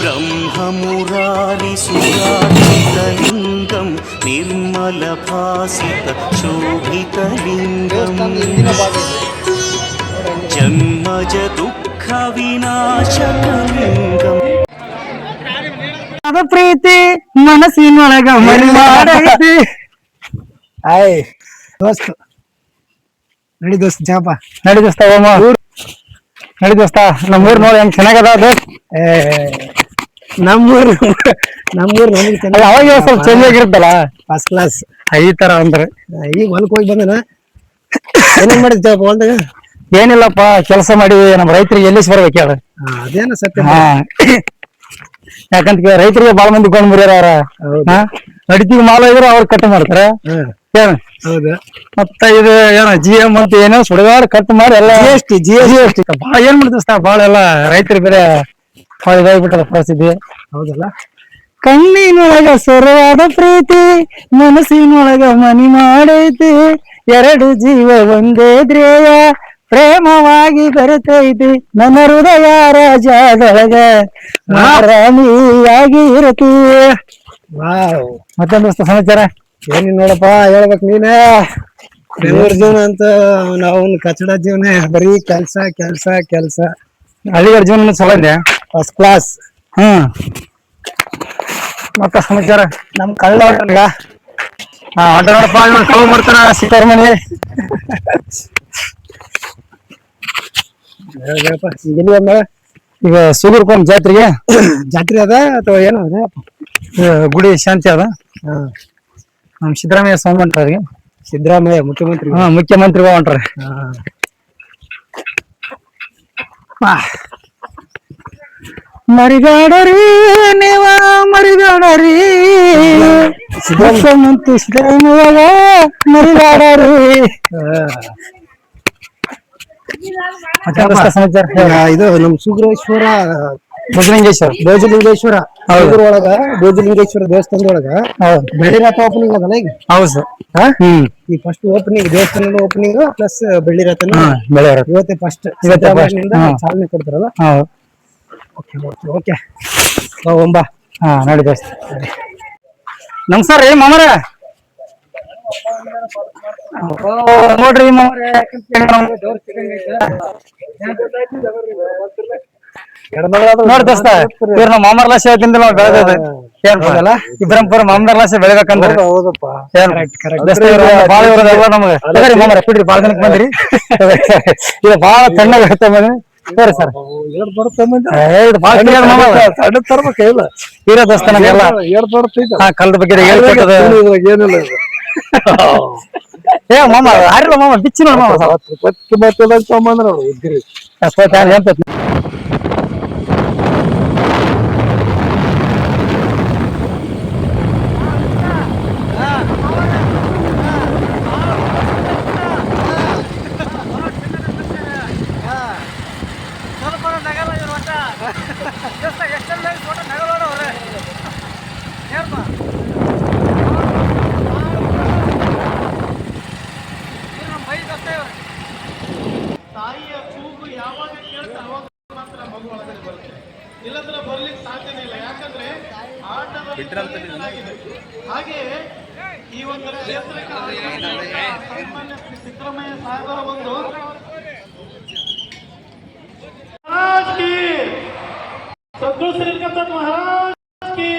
ब्रह्ममुरारिसुरार्चितलिङ्गं निर्मलभासितशोभितलिङ्गम् जन्मज दुःखविनाशकलिङ्गम् ಪ್ರೀತಿ ಮನಸ್ಸಿನೊಳಗ ಮರಿ ಮಾಡೈತಿ. ಆಯ್ ದೋಸ್ತ ನಡಿ ದೋಸ್ತ ಜಾಪ ನಡಿ ದೋಸ್ತ ನಡಿ ದೋಸ್ತ ನಮ್ಮೂರ್ ನೋಡಿ ಹೆಂಗ್ ಚೆನ್ನಾಗದ ದೋಸ್ತ್. ನಮ್ಮೂರು ನಮಗೆ ಚೆನ್ನಾಗಿ ಅವಾಗ ಸ್ವಲ್ಪ ಚೇಂಜ್ ಆಗಿರುತ್ತಲ್ಲ ಫಸ್ಟ್ ಕ್ಲಾಸ್ ಈ ತರ ಅಂದ್ರೆ. ಈಗ ಹೊಲಕ್ ಹೋಗಿ ಬಂದನ ಏನೇನ್ ಮಾಡಿದ್ ಜಾಪ ಹೊಲ್ದಾಗ? ಏನಿಲ್ಲಪ್ಪ ಕೆಲಸ ಮಾಡಿ ನಮ್ಮ ರೈತರಿಗೆ ಎಲ್ಲಿಸ್ ಬರ್ಬೇಕು ಹೇಳ. ಅದೇನ ಸತ್ಯ. ಯಾಕಂತ ರೈತರಿಗೆ ಬಾಳ ಮಂದಿ ಕೊಂಡ್ ಮುರಿಯಾರ ಅವ್ರ. ಅಡಿಕೆಗೆ ಮಾಲ ಇದ್ರೆ ಅವ್ರು ಕಟ್ ಮಾಡ್ತಾರ. ಹೌದು. ಮತ್ತ ಇದು ಏನ GM ಅಂತ ಏನೋ ಸುಡಗಾಡ ಕಟ್ ಮಾಡಿ ಎಲ್ಲ GST ಬಾಳ ಏನ್ ಮಾಡ್ತಿಸ್ತಾ ಬಾಳ ಎಲ್ಲ ರೈತರಿಗೆ ಬೇರೆ ಬಾಳ ಇದಾಗ್ಬಿಟ್ಟದ ಪರಿಸ್ಥಿತಿ. ಹೌದಲ್ಲ. ಕಣ್ಣಿನೊಳಗ ಸೊರವಾದ ಪ್ರೀತಿ ಮನಸ್ಸಿನೊಳಗ ಮನಿ ಮಾಡೈತಿ ಎರಡು ಜೀವ ಒಂದೇ ದ್ರೇಯ ಪ್ರೇಮವಾಗಿ ಬರುತ್ತೈತಿ ನನ್ನ ಹೃದಯ ರಾಜದೊಳಗ ರಾಣಿಯಾಗಿ ಇರತಿ. ಮತ್ತೊಂದು ದೋಸ್ತ ಸಮಾಚಾರ ಏನಿನ್ ನೋಡಪ್ಪ ಹೇಳ್ಬೇಕ್ ನೀನೇ. ಬೆಂಗಳೂರು ಜೀವನ ಅಂತ ನಾವು ಕಚಡ ಜೀವನ, ಬರೀ ಕೆಲ್ಸ ಕೆಲ್ಸ ಕೆಲ್ಸ. ಹಳ್ಳಿಗಾರ ಜೀವನ ಚಲೋ ಇದೆ, ಫಸ್ಟ್ ಕ್ಲಾಸ್. ಮತ್ತ ಸಮಾಚಾರ ನಮ್ ಕಳ್ಳ ಹೊಟ್ಟಲ್ಗ ಆಟ ನೋಡಪ್ಪ ಕಳ್ಳ ಮಾಡ್ತಾರ ಸಿಕ್ತಾರ ಮನೆ. ಈಗ ಸುಗರ್ಕೊಂಡ್ ಜಾತ್ರೆಗೆ ಜಾತ್ರೆ ಅದ ಅಥವಾ ಏನೋ ಅದ ಗುಡಿ ಶಾಂತಿ ಅದ. ನಮ್ ಸಿದ್ದರಾಮಯ್ಯ ಸ್ವಾಮಿ ಹೊಂಟ್ರಿ. ಸಿದ್ದರಾಮಯ್ಯ ಮುಖ್ಯಮಂತ್ರಿ ಮುಖ್ಯಮಂತ್ರಿ ಹೊಂಟ್ರಿ. ಮರಿಗಾಡರಿ ನೀವ ಮರಿಗಾಡರಿ ಮುಖ್ಯಮಂತ್ರಿ ಸಿದ್ದರಾಮಯ್ಯ ಮರಿಗಾಡರಿ. ಸಮಾಚಾರ ಇದು ನಮ್ ಸುಗ್ರೇಶ್ವರ ಭೋಜಲಿಂಗೇಶ್ವರ ಒಳಗ ಭೋಜಲಿಂಗೇಶ್ವರ ದೇವಸ್ಥಾನದೊಳಗ ಬೆಳ್ಳಿ ರಥ ಓಪನಿಂಗ್ ಅದಲ್ಲ ಈಗ. ಹೌದು ಸರ್. ಈ ಫಸ್ಟ್ ಓಪನಿಂಗ್ ದೇವಸ್ಥಾನದ ಓಪನಿಂಗ್ ಪ್ಲಸ್ ಬೆಳ್ಳಿ ರಥನ ಇವತ್ತೇ ಫಸ್ಟ್ ಚಾಲನೆ ಕೊಡ್ತಾರಲ್ಲ. ಓಕೆ ಒಂಬಾ ನೋಡಿ ದೋಸ್ತ. ನಮಸ್ಕಾರ ರೀ ಮಾಮರ. ನೋಡ್ರಿ ನೋಡಿ ದೋಸ್ತ ಇವ್ರ ನಾವ್ ಮಾಮರ್ಲಾಸೆ ಹೇಳ್ತಿಂದ ನಾವ್ ಬೆಳೆದ ಇಬ್ರಂಪುರ ಮಾಮರ್ಲಾಸೆ ಬೆಳಿಬೇಕಂದ್ರೆ ಬಾಳ ಇರೋದಲ್ಲ ನಮ್ಗೆ. ಮಾಮರ ಬಿಡ್ರಿ ಬಾಳ ಜನಕ್ಕೆ ಬಂದ್ರಿ. ಇದು ಬಾಳ ಚೆನ್ನಾಗಿ ಹೇಳ್ತಾ ಬಂದ್ರಿ. ಸರಿ ಸರ್ ಹೀರೋ ದೋಸ್ತ ನಮ್ಗೆಲ್ಲ ಕಲ್ದ ಬಗ್ಗೆ ಹೇಳ್ಕೊಟ್ಟದ ಏನಿಲ್ಲ. ಏ ಮಾಮ ಆರಿಲ್ಲ ಮಾಮ ಬಿಚ್ಚಿ ನೋಡ ಮಾಮ ತೊಂಬಂದ್ರ ತಾಯಿಯ ಕೂಗು ಯಾವಾಗ ಕೇಳ್ತಾ ಅವಾಗ ಮಾತ್ರ ಮಗು ಒಳಗಡೆ ಬರುತ್ತೆ, ಇಲ್ಲಂದ್ರೆ ಬರ್ಲಿಕ್ಕೆ ಸಾಧ್ಯನೇ ಇಲ್ಲ. ಯಾಕಂದ್ರೆ ಆಟದಲ್ಲಿ ಹಾಗೆ ಈ ಒಂದು ಕ್ಷೇತ್ರಕ್ಕೆ ಸನ್ಮಾನ್ಯ ಶ್ರೀ ಸಿದ್ದರಾಮಯ್ಯ ಸಾಹೇಬರ ಒಂದು सद्गुरु श्री महाराज की,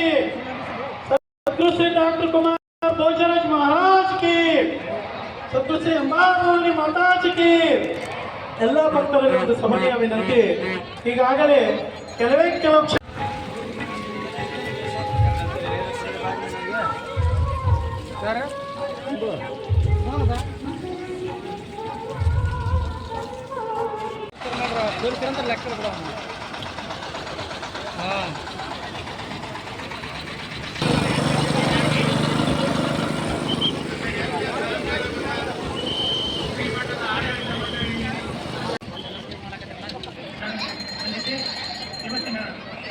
सद्गुरु श्री डॉक्टर कुमार भोजराज महाराज की, सद्गुरु श्री अंबाभवानी माताजी की. ಎಲ್ಲ ಭಕ್ತರಲ್ಲಿ ಒಂದು ಸಮನ್ವಯ ವಿನಂತಿ. ಈಗಾಗಲೇ ಕೆಲವು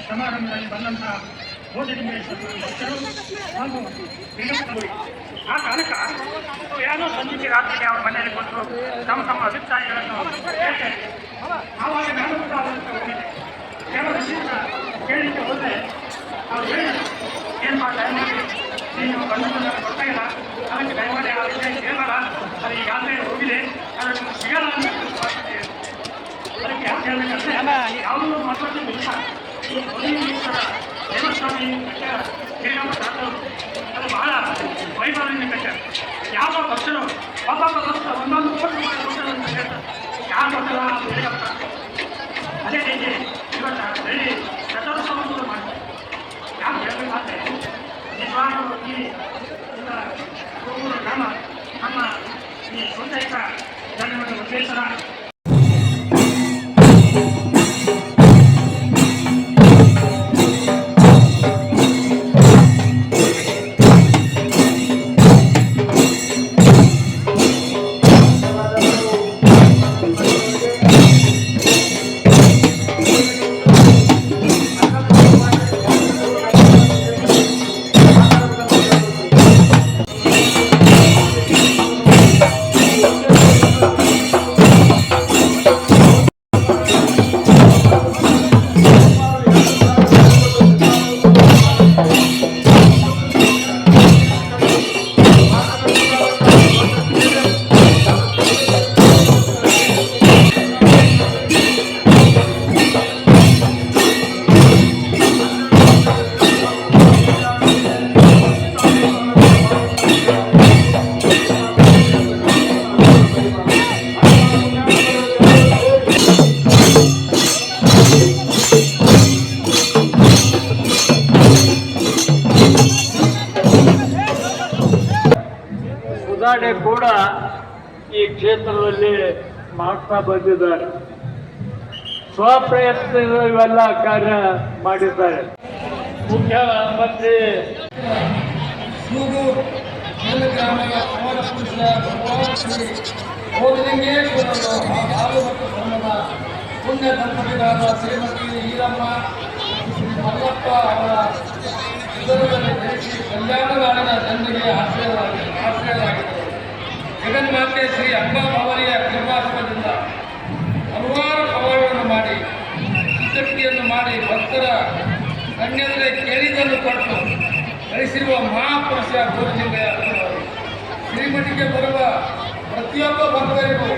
ಸಮಾರಂಭದಲ್ಲಿ ಬಂದಂತಹ ಆ ಕಾಲಕ್ಕ ಏನೋ ಸಂಜೆ ರಾತ್ರಿ ಅವರ ಮನೆಯಲ್ಲಿ ಕೊಟ್ಟರು ತಮ್ಮ ತಮ್ಮ ಅಭಿಪ್ರಾಯಗಳನ್ನು ಆವಾಗ ನಾನು ಕೂಡ ಹೋಗಿದ್ದೆ. ಕೆಲವು ಕೇಳಲಿಕ್ಕೆ ಹೋದ್ರೆ ಈ ಕಟ್ಟಡ ಶ್ರೀರಾಮ ತಾತವರು ಅದು ಬಹಳ ವೈಭವದಿಂದ ಕಟ್ಟಡ. ಯಾವ ಭಕ್ತರು ಒಬ್ಬೊಬ್ಬ ಭಕ್ತ ಒಂದೊಂದು ಕೋಟಿ ರೂಪಾಯಿ ಕೊಟ್ಟರು ಅಂತ ಹೇಳ್ತಾರೆ. ಯಾವ ಕೊಟ್ಟಲ್ಲ ಶ್ರೀರಾಮ ಅದೇ ರೀತಿ ಇವತ್ತು ಬೆಳ್ಳಿ ರಥೋತ್ಸವವನ್ನು ಮಾಡ್ತಾರೆ. ಯಾವ ಹೇಳಬೇಕಾದ್ರೆ ನಿಜವಾಗ್ಲೂ ಈ ಗ್ರಾಮ ನಮ್ಮ ಈ ಸೌಂದರ್ಯ ಜನರ ಉದ್ದೇಶನ ಕೂಡ ಈ ಕ್ಷೇತ್ರದಲ್ಲಿ ಮಾಡ್ತಾ ಬಂದಿದ್ದಾರೆ. ಸ್ವಪ್ರಯತ್ನ ಇವೆಲ್ಲ ಕಾರ್ಯ ಮಾಡಿದ್ದಾರೆ. ಮುಖ್ಯಮಂತ್ರಿ ಗ್ರಾಮದ ಪವನ ಪುರುಷ ಭಗವಾನ್ ಶ್ರೀ ಬೋಧಲಿಂಗೇಶ್ವರರು ಹಾಲು ಮತ್ತು ಧರ್ಮದ ಪುಣ್ಯ ದಂಪತಿಗಳಾದ ಶ್ರೀಮತಿ ಈರಮ್ಮ ಶ್ರೀ ಮಲ್ಲಪ್ಪ ಅವರ ಉದರದಲ್ಲಿ ಧರಿಸಿ ಕಲ್ಯಾಣ ನಾಡಿನ ಜನರಿಗೆ ಆಶ್ರಯರಾಗಿದ್ದರು. ಜಗನ್ಮಾತೆ ಶ್ರೀ ಅಂಬಾಭವನಿಯ ಕೃಪಾಶ್ರಮದಿಂದ ಹಲವಾರು ಪವಾಡಗಳನ್ನು ಮಾಡಿ ಸುಶಕ್ತಿಯನ್ನು ಮಾಡಿ ಭಕ್ತರ ಕಣ್ಣೆದುರೇ ಕೇಳಿದನ್ನು ಕೊಟ್ಟು ಗಳಿಸಿರುವ ಮಹಾಪುರುಷ ಗೋವಿಂದಯ್ಯ ಶ್ರೀಮಠಕ್ಕೆ ಬರುವ ಪ್ರತಿಯೊಬ್ಬ ಭಕ್ತರಿಗೂ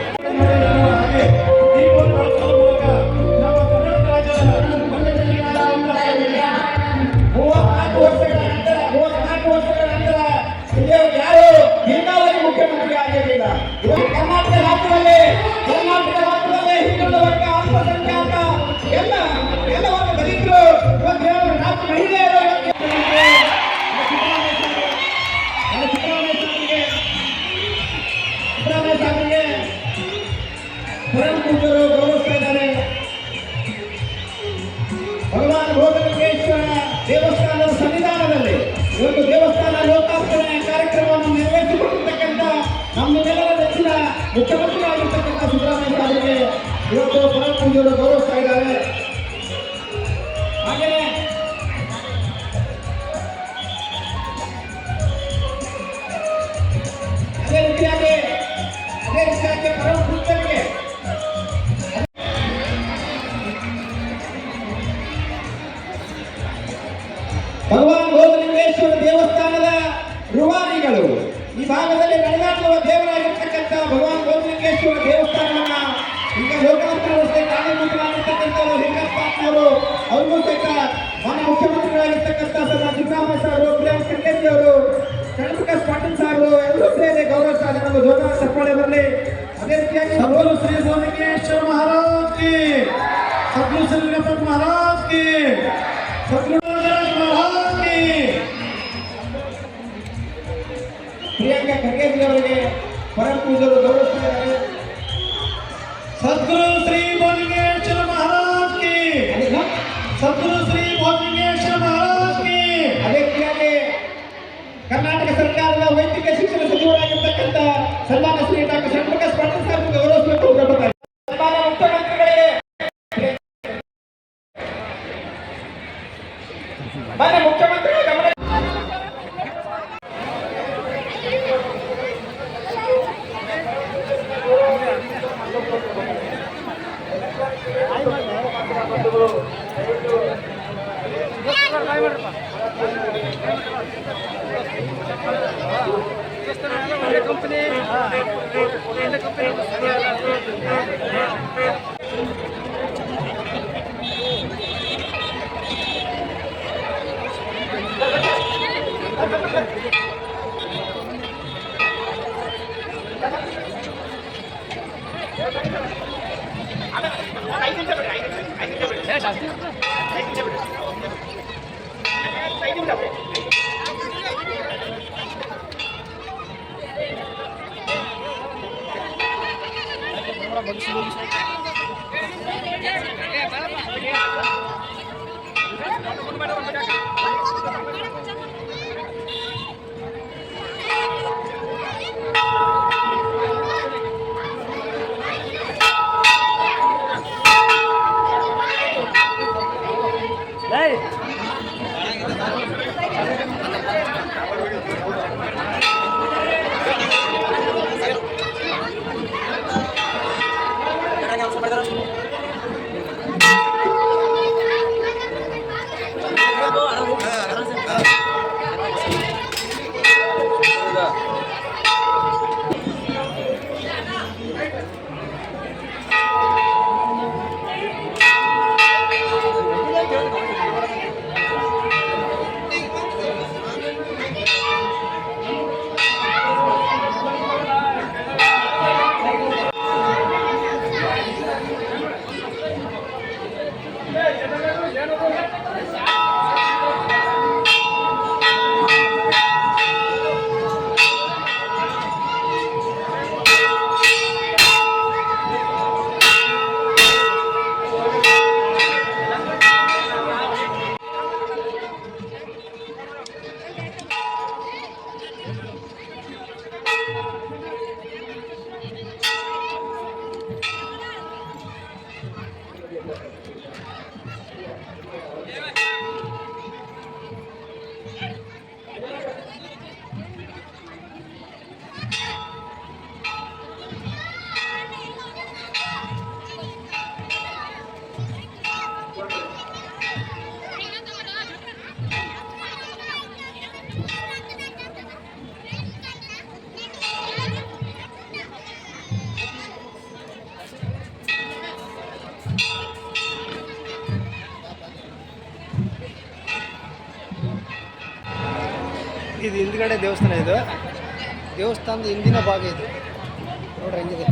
ಯಾರು ಹಿಂದಾವರಿ ಮುಖ್ಯಮಂತ್ರಿ ಆಗಿರಲಿಲ್ಲ. ಕರ್ನಾಟಕ ರಾಜ್ಯದಲ್ಲಿ ಹಿಂದುಳಿದ ವರ್ಗ ಅಲ್ಪಸಂಖ್ಯಾತ ಎಲ್ಲ ವರ್ಗ ದಲಿತರು ರಾಜ್ಯ ಮಹಿಳೆಯರು ಸಿದ್ದರಾಮಯ್ಯ ಸಾಹೇಬರಿಗೆ ಪರಮ ಪೂಜ್ಯರು ಗೌರವಿಸ್ತಾ ಇದ್ದಾರೆ. ಭಗವಾನ್ ಬೋಧಲಿಂಗೇಶ್ವರ ದೇವಸ್ಥಾನದ ಸನ್ನಿಧಾನದಲ್ಲಿ ಇವತ್ತು ದೇವಸ್ಥಾನ ಲೋಕಾರ್ಪಣೆ ಕಾರ್ಯಕ್ರಮವನ್ನು ನೆರವೇರಿಸಿಕೊಂಡಿರ್ತಕ್ಕಂಥ ನಮ್ಮೆಲ್ಲರ ನೆಚ್ಚಿನ ಮುಖ್ಯಮಂತ್ರಿ ಆಗಿರ್ತಕ್ಕಂಥ ಸಿದ್ದರಾಮಯ್ಯ ಸಾಹೇಬರಿಗೆ ಇವತ್ತು ಪರಮ ಪೂಜ್ಯರು ಗೌರವಿಸ್ತಾ ಇದ್ದಾರೆ. ಹಾಗೆಯೇ ಅದೇ ರೀತಿಯಾಗಿ ಪರಮ ಪೂಜ್ಯರಿಗೆ ಭಗವಾನ್ ಬೋಧಲಿಂಗೇಶ್ವರ ದೇವಸ್ಥಾನದ ರೂವಾರಿಗಳು ಈ ಭಾಗದಲ್ಲಿ ನಡೆದಾಡುವ ದೇವರಾಗಿರ್ತಕ್ಕಂಥ ಭಗವಾನ್ ಬೋಧಲಿಂಗೇಶ್ವರ ದೇವಸ್ಥಾನವನ್ನ ಈಗ ಲೋಕಾರ್ಪಣೆ ವ್ಯವಸ್ಥೆ ಕಾರ್ಯಮಂತ್ರಿಯಾಗಿರ್ತಕ್ಕಂಥವರು ಲಿಂಗಸ್ವಾಮಿಯವರು ಅವ್ರಿಗೂ ಸಹಿತ ಮಾನ್ಯ ಮುಖ್ಯಮಂತ್ರಿಗಳಾಗಿರ್ತಕ್ಕಂಥ ಸಿದ್ದರಾಮಯ್ಯ ಸಾರು, ಪ್ರಿಯಾಂಕ್ ಖರ್ಗೆ ಅವರು, ಚಂದ್ರಪ್ರಕಾಶ್ ಪಾಟೀಲ್ ಸಾರು ಎಲ್ಲರೂ ಸೇರಿ ಗೌರವಿಸ್ತಾ ಇದ್ದಾರೆ. ಜೋರಾದ ಚಪ್ಪಾಳೆ ಬರಲಿ. ಅದೇ ರೀತಿಯಾಗಿ ಸದ್ಗುರು ಶ್ರೀ ಬೋಧಲಿಂಗೇಶ್ವರ ಮಹಾರಾಜ್ ಕಿ, ಸದ್ಗುರು ಶ್ರೀ ಗಣಪತಿ ಮಹಾರಾಜ್ ಕಿ, ಸದ್ಗುರು ಮಹಾರಾಜ್ ಕಿ. ಪ್ರಿಯಾಂಕ ಖರ್ಗೆ ಅವರಿಗೆ ಪರಮ ಪೂಜ್ಯರು ಗೌರವಿಸ್ತಾ ಇದ್ದಾರೆ. ಸದ್ಗುರು ಶ್ರೀ ಬೋಧಲಿಂಗೇಶ್ವರ ಮಹಾರಾಜ್ ಕಿ, ಸದ್ಗುರು ಶ್ರೀ ಬೋಧಲಿಂಗೇಶ್ವರ ಮಹಾರಾಜ್ ಕಿ. ಅದೇ ರೀತಿಯಾಗಿ ಕರ್ನಾಟಕ ಸರ್ಕಾರದ ವೈದ್ಯಕೀಯ ಶಿಕ್ಷಣ ಸಚಿವರಾಗಿರ್ತಕ್ಕಂಥ ಸನ್ಮಾನ್ಯ ಶ್ರೀ ಡಾಕ್ಟರ್ ಚಂದ್ರಪ್ರಕಾಶ್ ಪಾಟೀಲ್ ಸಾಹೇಬ್ ಗೌರವಿಸಬೇಕು. ಸನ್ಮಾನ್ಯ ಮುಖ್ಯಮಂತ್ರಿಗಳಿಗೆ ಮಾನ್ಯ ಮುಖ್ಯಮಂತ್ರಿಗಳ ಗಮನ ಇದು ಹಿಂದ್ಗಡೆ ದೇವಸ್ಥಾನ, ಇದು ದೇವಸ್ಥಾನದ ಹಿಂದಿನ ಭಾಗ ಇದು ನೋಡ್ರಿ ಹೆಂಗಿದೆ.